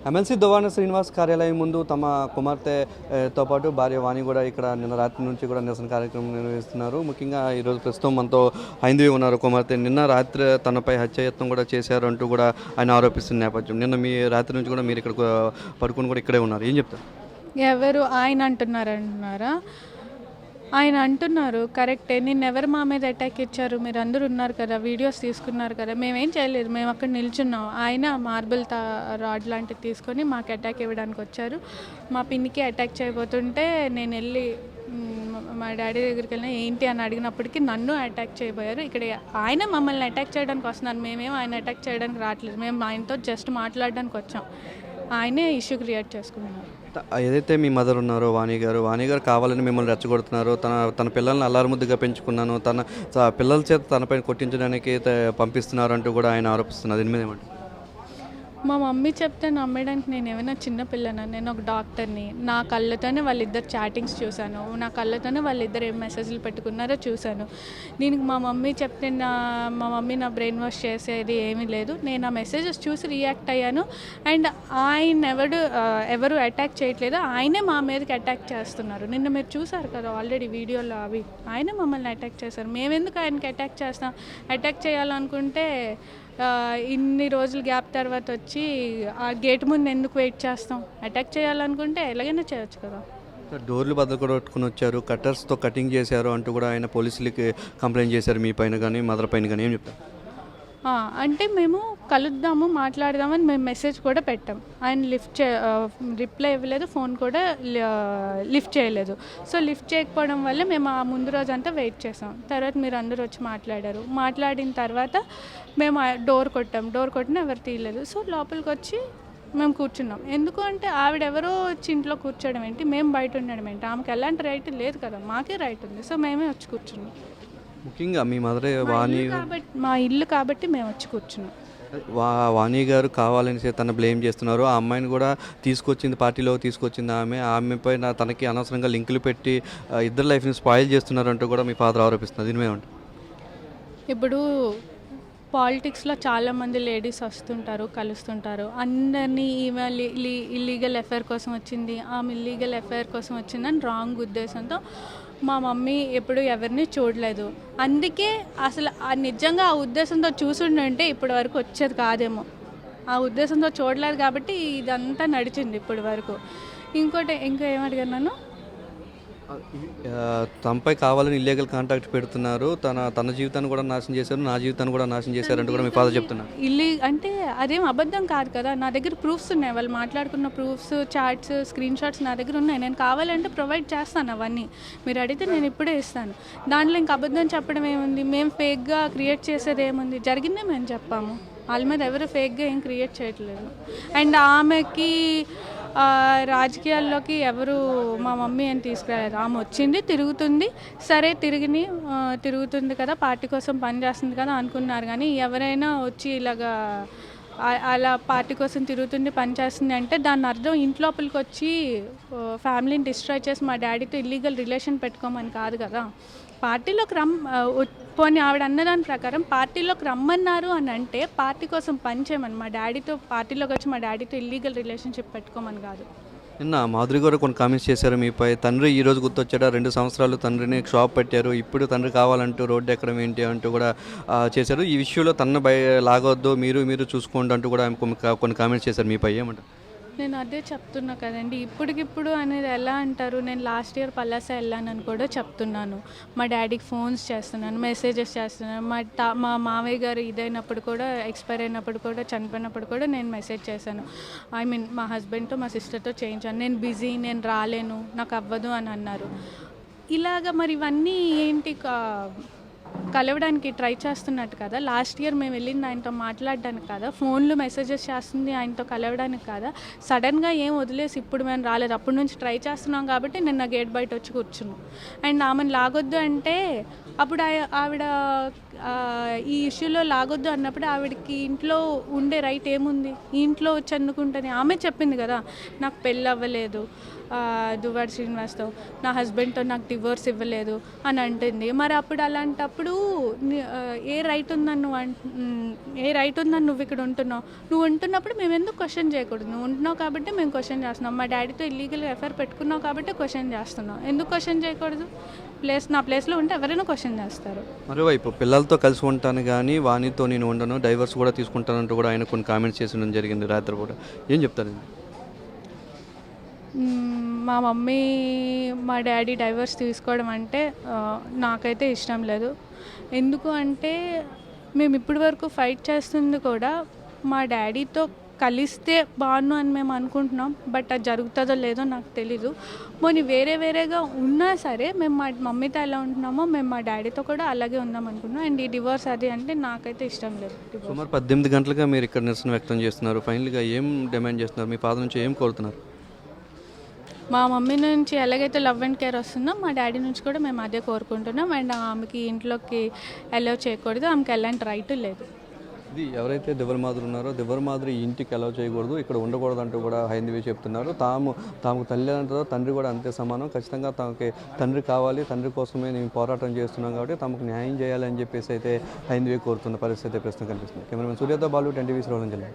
MLC Duvvada Srinivas కార్యాలయం ముందు తమ కుమార్తెతో పాటు భార్య వాణి కూడా ఇక్కడ నిన్న రాత్రి నుంచి కూడా నిరసన కార్యక్రమం నిర్వహిస్తున్నారు. ముఖ్యంగా ఈరోజు ప్రస్తుతం మనతో హైందవి ఉన్నారు కుమార్తె. నిన్న రాత్రి తనపై హత్యాయత్నం కూడా చేశారు అంటూ కూడా ఆయన ఆరోపిస్తున్న నేపథ్యం. నిన్న మీ రాత్రి నుంచి కూడా మీరు ఇక్కడ పడుకుని కూడా ఇక్కడే ఉన్నారు. ఏం చెప్తారు? ఎవరు ఆయన అంటున్నారా? ఆయన అంటున్నారు కరెక్టే. నిన్నెవరు మా మీద అటాక్ ఇచ్చారు? మీరు అందరూ ఉన్నారు కదా, వీడియోస్ తీసుకున్నారు కదా. మేమేం చేయలేదు, మేము అక్కడ నిల్చున్నాం. ఆయన మార్బుల్ రాడ్ లాంటివి తీసుకొని మాకు అటాక్ ఇవ్వడానికి వచ్చారు. మా పిన్నికి అటాక్ చేయబోతుంటే నేను వెళ్ళి మా డాడీ దగ్గరికి వెళ్ళిన ఏంటి అని అడిగినప్పటికీ నన్ను అటాక్ చేయబోయారు. ఇక్కడ ఆయన మమ్మల్ని అటాక్ చేయడానికి వస్తున్నారు, మేమేం ఆయన అటాక్ చేయడానికి రావట్లేదు. మేము ఆయనతో జస్ట్ మాట్లాడడానికి వచ్చాం. ఆయనే ఇష్యూ క్రియేట్ చేసుకున్నారు. ఏదైతే మీ మదర్ ఉన్నారో వాణి గారు కావాలని మిమ్మల్ని రెచ్చగొడుతున్నారు. తన పిల్లల్ని అల్లారుముద్దుగా పెంచుకున్నాను, తన పిల్లల చేత తనపైన కొట్టించడానికి పంపిస్తున్నారు అంటూ కూడా ఆయన ఆరోపిస్తున్నారు. దీని మీద ఏమంటారు? మా మమ్మీ చెప్తే నమ్మడానికి నేను ఏమైనా చిన్నపిల్లనా? నేను ఒక డాక్టర్ని. నా కళ్ళతోనే వాళ్ళిద్దరు చాటింగ్స్ చూశాను, నా కళ్ళతోనే వాళ్ళిద్దరు ఏం మెసేజ్లు పెట్టుకున్నారో చూశాను. దీనికి మా మమ్మీ చెప్తే మా మమ్మీ నా బ్రెయిన్ వాష్ చేసేది ఏమీ లేదు. నేను ఆ మెసేజెస్ చూసి రియాక్ట్ అయ్యాను. అండ్ ఆయన ఎవరు అటాక్ చేయట్లేదు, ఆయనే మా మీదకి అటాక్ చేస్తున్నారు. నిన్న మీరు చూసారు కదా ఆల్రెడీ వీడియోలో, అవి ఆయనే మమ్మల్ని అటాక్ చేశారు. మేమెందుకు ఆయనకి అటాక్ చేస్తాం? అటాక్ చేయాలనుకుంటే ఇన్ని రోజులు గ్యాప్ తర్వాత వచ్చి ఆ గేట్ ముందు ఎందుకు వెయిట్ చేస్తాం? అటాక్ చేయాలనుకుంటే ఎలాగైనా చేయొచ్చు కదా. డోర్లు బద్దలు కొట్టుకుని వచ్చారు, కట్టర్స్తో కటింగ్ చేశారు అంటూ కూడా ఆయన పోలీసులకి కంప్లైంట్ చేశారు. మీ పైన కానీ మదర్ పైన కానీ ఏం చెప్తారు? అంటే మేము కలుద్దాము, మాట్లాడదామని మేము మెసేజ్ కూడా పెట్టాం. ఆయన రిప్లై ఇవ్వలేదు, ఫోన్ కూడా లిఫ్ట్ చేయలేదు. సో లిఫ్ట్ చేయకపోవడం వల్ల మేము ఆ ముందు రోజు అంతా వెయిట్ చేసాం. తర్వాత మీరు అందరూ వచ్చి మాట్లాడారు. మాట్లాడిన తర్వాత మేము డోర్ కొట్టినా ఎవరు తీయలేదు. సో లోపలికి వచ్చి మేము కూర్చున్నాం. ఎందుకు అంటే ఆవిడెవరో వచ్చి ఇంట్లో కూర్చోవడం ఏంటి, మేము బయట ఉండడం ఏంటి? ఆమెకి ఎలాంటి రైట్ లేదు కదా, మాకే రైట్ ఉంది. సో మేమే వచ్చి కూర్చున్నాం. ముఖ్యంగా మీ మదరే వాణి, మా ఇల్లు కాబట్టి మేము వచ్చి కూర్చున్నాం. వాణి గారు కావాలని తన బ్లేమ్ చేస్తున్నారు. ఆ అమ్మాయిని కూడా పార్టీలో తీసుకొచ్చింది ఆమెపై తనకి అనవసరంగా లింకులు పెట్టి ఇద్దరు లైఫ్ని స్పాయిల్ చేస్తున్నారు అంటూ కూడా మీ ఫాదర్ ఆరోపిస్తున్నారు. దీని మీద ఏమంటారు? ఇప్పుడు పాలిటిక్స్లో చాలామంది లేడీస్ వస్తుంటారు, కలుస్తుంటారు. అందరినీ ఈమె ఇల్లీగల్ ఎఫైర్ కోసం వచ్చింది, ఆమె ఇల్లీగల్ ఎఫైర్ కోసం వచ్చిందని రాంగ్ ఉద్దేశంతో మా మమ్మీ ఎప్పుడు ఎవరిని చూడలేదు. అందుకే అసలు నిజంగా ఆ ఉద్దేశంతో చూసుంటే ఇప్పటి వరకు వచ్చేది కాదేమో. ఆ ఉద్దేశంతో చూడలేదు కాబట్టి ఇదంతా నడిచింది ఇప్పటి వరకు. ఇంకా ఏమడిగాను నన్ను? తనపై కావాలని ఇల్లీగల్ కాంటాక్ట్ పెడుతున్నారు, తన జీవితాన్ని కూడా నాశనం చేశారు, నా జీవితాన్ని కూడా నాశనం చేశారంటూ కూడా మీ ఫాదర్ చెప్తున్నారు. అంటే అదేం అబద్ధం కాదు కదా. నా దగ్గర ప్రూఫ్స్ ఉన్నాయి, వాళ్ళు మాట్లాడుకున్న ప్రూఫ్స్, చాట్స్, స్క్రీన్ షాట్స్ నా దగ్గర ఉన్నాయి. నేను కావాలంటే ప్రొవైడ్ చేస్తాను అవన్నీ. మీరు అడిగితే నేను ఇప్పుడే ఇస్తాను. దాంట్లో ఇంక అబద్ధం చెప్పడం ఏముంది? మేము ఫేక్గా క్రియేట్ చేసేది ఏముంది? జరిగిందే మేము చెప్పాము. వాళ్ళ మీద ఎవరు ఫేక్గా ఏం క్రియేట్ చేయట్లేదు. అండ్ ఆమెకి రాజకీయాల్లోకి ఎవరు మా మమ్మీ అని తీసుకురాలేదు. ఆమె వచ్చింది, తిరుగుతుంది, సరే తిరుగుతుంది కదా, పార్టీ కోసం పనిచేస్తుంది కదా అనుకున్నారు. కానీ ఎవరైనా వచ్చి ఇలాగా అలా పార్టీ కోసం తిరుగుతుంది, పనిచేస్తుంది అంటే దాని అర్థం ఇంట్లోపలికి వచ్చి ఫ్యామిలీని డిస్ట్రాయ్ చేసి మా డాడీతో ఇల్లీగల్ రిలేషన్ పెట్టుకోమని కాదు కదా. పార్టీలోకి పోనీ ఆవిడ అన్నదాని ప్రకారం పార్టీలోకి రమ్మన్నారు అని అంటే పార్టీ కోసం పనిచేయమని, మా డాడీతో పార్టీలోకి వచ్చి మా డాడీతో ఇల్లీగల్ రిలేషన్షిప్ పెట్టుకోమని కాదు. నిన్న మాధురి గారు కొన్ని కామెంట్స్ చేశారు మీపై. తండ్రి ఈ రోజు గుర్తొచ్చాడా? 2 సంవత్సరాలు తండ్రిని షాప్ పెట్టారు, ఇప్పుడు తండ్రి కావాలంటూ రోడ్డు ఎక్కడం ఏంటి అంటూ కూడా చేశారు. ఈ విషయంలో తనను లాగొద్దు, మీరు చూసుకోండి అంటూ కూడా కొన్ని కామెంట్స్ చేశారు మీపై. ఏమంటారు? నేను అదే చెప్తున్నా కదండి, ఇప్పటికిప్పుడు అనేది ఎలా అంటారు? నేను లాస్ట్ ఇయర్ పలాస వెళ్ళానని కూడా చెప్తున్నాను. మా డాడీకి ఫోన్స్ చేస్తున్నాను, మెసేజెస్ చేస్తున్నాను. మా మావయ్య గారు ఇదైనప్పుడు కూడా, ఎక్స్పైర్ అయినప్పుడు కూడా, చనిపోయినప్పుడు కూడా నేను మెసేజ్ చేశాను. మా హస్బెండ్తో మా సిస్టర్తో చేయించాను. నేను బిజీ, నేను రాలేను, నాకు అవ్వదు అని అన్నారు. ఇలాగ మరి ఇవన్నీ ఏంటి? కలవడానికి ట్రై చేస్తున్నట్టు కదా. లాస్ట్ ఇయర్ మేము వెళ్ళింది ఆయనతో మాట్లాడడానికి కదా, ఫోన్లు మెసేజెస్ చేస్తుంది ఆయనతో కలవడానికి కదా. సడన్గా ఏం వదిలేసి ఇప్పుడు మేము రాలేదు. అప్పటి నుంచి ట్రై చేస్తున్నాం కాబట్టి నిన్న గేట్ బయట వచ్చి కూర్చున్నాం. అండ్ ఆమెను లాగొద్దు అంటే అప్పుడు ఆవిడ ఈ ఇష్యూలో లాగొద్దు అన్నప్పుడు ఆవిడకి ఇంట్లో ఉండే రైట్ ఏముంది? ఇంట్లో వచ్చి అందుకుంటుంది. ఆమె చెప్పింది కదా, నాకు పెళ్ళి అవ్వలేదు, దువ్వాడ శ్రీనివాస్తో, నా హస్బెండ్తో నాకు డివోర్స్ ఇవ్వలేదు అని అంటుంది. మరి అప్పుడు అలాంటప్పుడు ఏ రైట్ ఉందని ఏ రైట్ ఉందని నువ్వు ఇక్కడ ఉంటున్నావు? నువ్వు ఉంటున్నప్పుడు మేము ఎందుకు క్వశ్చన్ చేయకూడదు? నువ్వు ఉంటున్నావు కాబట్టి మేము క్వశ్చన్ చేస్తున్నాం. మా డాడీతో ఇల్లీగల్గా ఎఫ్ఐఆర్ పెట్టుకున్నావు కాబట్టి క్వశ్చన్ చేస్తున్నాం. ఎందుకు క్వశ్చన్ చేయకూడదు? నా ప్లేస్లో ఉంటే ఎవరైనా క్వశ్చన్ చేస్తారు. మరోవైపు పిల్లలతో కలిసి ఉంటాను కానీ వానితో నేను ఉండను, డైవర్స్ కూడా తీసుకుంటానంటూ కూడా ఆయన కొన్ని కామెంట్స్ చేసడం జరిగింది రాత్రి కూడా. ఏం చెప్తారండి? మా మమ్మీ మా డాడీ డైవర్స్ తీసుకోవడం అంటే నాకైతే ఇష్టం లేదు. ఎందుకు అంటే మేము ఇప్పటి వరకు ఫైట్ చేస్తుంది కూడా మా డాడీతో కలిస్తే బాగుండు అని మేము అనుకుంటున్నాం. బట్ అది జరుగుతుందో లేదో నాకు తెలీదు. పోనీ వేరేగా ఉన్నా సరే మేము మా మమ్మీతో ఎలా ఉంటున్నామో మేము మా డాడీతో కూడా అలాగే ఉందాం అనుకున్నాం. అండ్ ఈ డివోర్స్ అది అంటే నాకైతే ఇష్టం లేదు. సుమారు 18 గంటలుగా మీరు ఇక్కడ నిరసన వ్యక్తం చేస్తున్నారు. ఫైనల్గా ఏం డిమాండ్ చేస్తున్నారు? మీ ఫాదర్ నుంచి ఏం కోరుతున్నారు? మా మమ్మీ నుంచి ఎలాగైతే లవ్ అండ్ కేర్ వస్తుందో మా డాడీ నుంచి కూడా మేము అదే కోరుకుంటున్నాం. అండ్ ఆమెకి ఇంట్లోకి అలౌ చేయకూడదు, ఆమెకి ఎలాంటి రైట్ లేదు. ఇది ఎవరైతే దివ్వల మాదిరి ఉన్నారో దివ్వల మాదిరి ఇంటికి అలౌ చేయకూడదు, ఇక్కడ ఉండకూడదు అంటూ కూడా హైందవి చెప్తున్నారు. తాము తల్లి అంటారో తండ్రి కూడా అంతే సమానం. ఖచ్చితంగా తమకి తండ్రి కావాలి, తండ్రి కోసమే మేము పోరాటం చేస్తున్నాం కాబట్టి తమకు న్యాయం చేయాలని చెప్పేసి అయితే హైందవి కోరుతున్న పరిస్థితి ప్రస్తుతం కనిపిస్తుంది. కెమెరామెన్ సూర్యతో బాలు, 10 టీవీ శ్రీకాకుళం జిల్లా.